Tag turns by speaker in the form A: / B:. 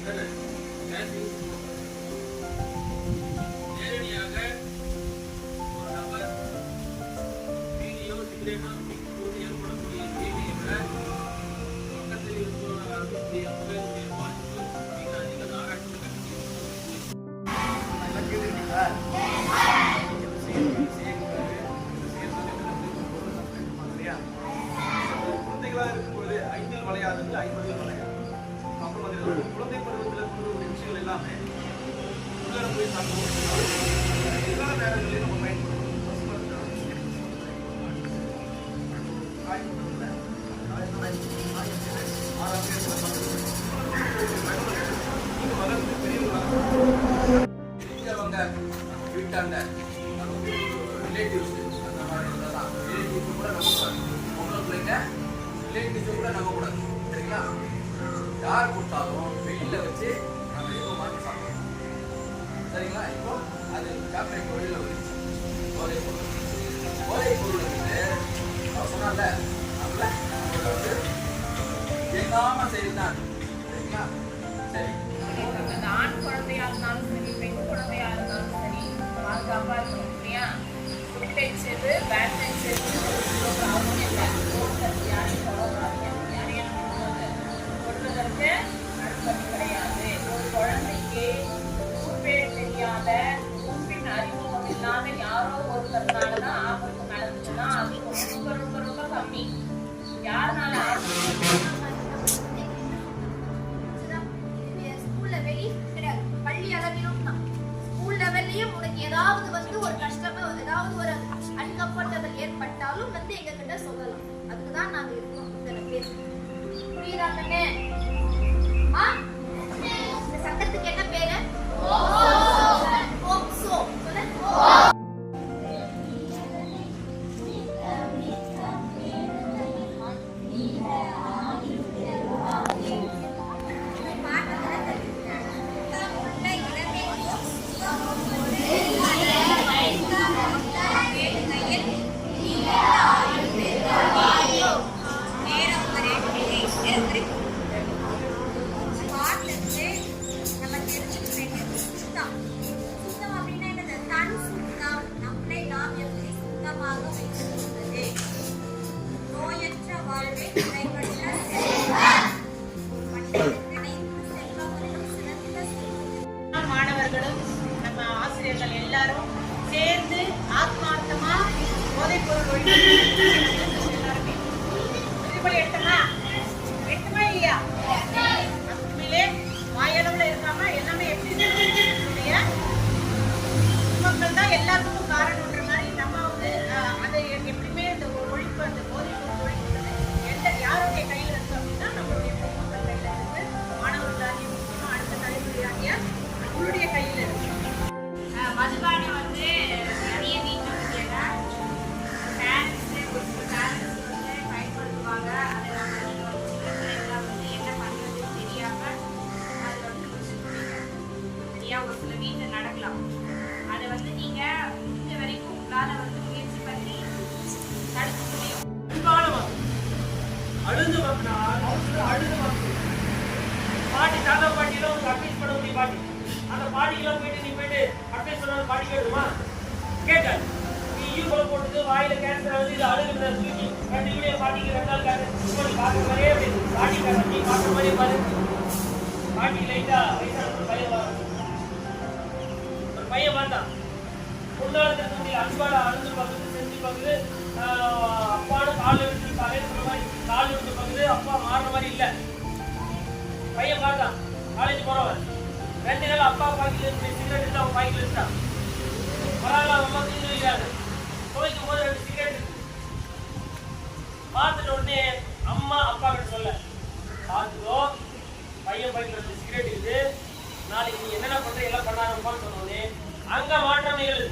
A: நேரடியாக ஒரு நபர் வீடியோ சிகரெட்டோ போது ஏற்படக்கூடிய தீமையை விட பக்கத்தில் இருக்கக்கூடிய புகையினுடைய பாதிப்பு மிக அதிக ஆராய்ச்சி குழந்தைகளாக இருக்கும்போது 5 வளையாதது 50 வளையாது. அப்புறம் குழந்தை பருவத்தில் இருக்கக்கூடிய விஷயங்கள் எல்லாமே உள்ளே போய் சாப்பிடுவோம். எல்லா நேரங்களையும் நம்ம பயன்படுத்தணும். வீட்டாண்ட ரிலேட்டிவ்ஸ் அந்த மாதிரி தான் ரிலேட்டிவ்ஸ் கூட நம்ம கூடாது. பொம்பளை பிள்ளைங்க ரிலேட்டிவ்ஸை கூட நம்ம கூடாது. சரிங்களா? யார் கொடுத்தாலும் வெளியில் வச்சு நம்ம எதுவும் மாற்றி சாப்பிடணும். சரிங்களா? இப்போ அது சாப்பிட்ற வெளியில் வந்துச்சு. போதைப் பொருள் வந்து அவர் சொன்னால நம்மள வந்து எங்காமல் செய்யலாம். சரிங்களா? சரி,
B: ஆண் குழந்தையா இருந்தாலும் சரி, பெண் குழந்தையா இருந்தாலும் சரி, பாதுகாப்பா இருக்கணும் இல்லையா? குட் டச் எது, பேட் டச் எது, ப்ராப்ளம் இல்லை. யாரையும் கொடுவதற்கு அனுமதி கிடையாது. ஒரு குழந்தைக்கு ஊர்பேர் தெரியாத, ஊர்பின் அறிமுகம் இல்லாத யாரோ ஒருத்தருனாலதான் ஆபத்து நடந்துச்சுன்னா அது ரொம்ப ரொம்ப ரொம்ப கம்மி. யாருனால
C: பள்ளி அளவிலும் தான், ஸ்கூல் லெவல்லையும் உனக்கு ஏதாவது வந்து ஒரு கஷ்டமோ ஏதாவது ஒரு அன்கம்ஃபர்டபிள் ஏற்பட்டாலும் வந்து எங்க கிட்ட சொல்லலாம். அதுக்குதான் நாங்க இருக்கோம். இத்தனை பேர் புரியுதா கண்ணே? இந்த சட்டத்துக்கு என்ன பேரு? போக்சோ.
B: மாணவர்களும் நம்ம ஆசிரியர்கள் எல்லாரும் சேர்ந்து ஆத்மார்த்தமா போதைப் பொருள் ஒழிப்பு எடுத்தோமா இல்லையா? உண்மையிலே வாயளவுல இருக்காம எல்லாமே எப்படி மக்கள் தான் எல்லாத்துக்கும் காரணம்ன்ற மாதிரி நம்ம வந்து அதை எப்படியுமே இந்த ஒழிப்பு, அந்த போதைப் பொருள் ஒழிப்பு யாருடைய கையில இருக்கு அப்படின்னா நம்மளுடைய பொதுமக்கள் கையில இருக்கு. மாணவர்களாகிய முக்கியமா அடுத்த தலைமுறையாகிய நம்மளுடைய கையில இருக்கு. மதுபானம் வந்து நிறைய வீட்டு பேரண்ட்ஸ் வந்து பயன்படுத்துவாங்க. அதை நம்ம வந்து என்ன பண்றதுன்னு தெரியாம அதை வந்து சரியா ஒரு சில வீட்டில் நடக்கலாம். அதை வந்து நீங்க முடிஞ்ச வரைக்கும் உங்களால வந்து முயற்சி பண்ணி தடுக்க முடியும்.
A: அழுது பாட்டி தாத்தா பாட்டியில ஒரு அட்வைஸ் பண்ண முடியும். பாட்டி அந்த பாட்டிக்கெல்லாம் போயிட்டு நீ போயிட்டு அட்வைஸ் பண்ண பாட்டி கேட்குமா? கேட்காது. நீ ஈக்குவல போட்டுட்டு வாயில கேன்சர் ஆகுது, இது அழுகுற தூக்கி 2 வீடியோ பாட்டிக்கு 2 நாள் கேன்சர் பார்க்குற மாதிரியே பாட்டி நீ பார்க்குற மாதிரியே பாரு. பாட்டி லைட்டா வயசான ஒரு பையன் பார்த்தான். முன்னாள் இருக்க முடியல, அன்பாட அழுது பார்க்குது, செஞ்சு பார்க்குது. அப்பாவோட காலில் விட்டு சொல்ற மாதிரி காலில் விட்டு பார்க்குது. அப்பா மாறுற மாதிரி இல்லை. பையன் பார்த்தான், காலேஜ் போறவன். 2 நாள் அப்பா பாக்கில இருந்து சிகரெட் எடுத்து அவன் பாக்கில இருந்தான். பரவாயில்ல, அம்மா தீர்ந்து வைக்கிறாங்க. துவைக்கும் போது 2 சிகரெட் இருக்கு. பார்த்துட்ட உடனே அம்மா அப்பா கிட்ட சொல்ல, பார்த்துக்கோ பையன் பாக்கில 2 சிகரெட் இருக்குது, நாளைக்கு நீ என்னென்ன பண்ற எல்லாம் பண்ண ஆரம்பிப்பான்னு சொன்ன உடனே அங்க மாற்றம் நிகழுது.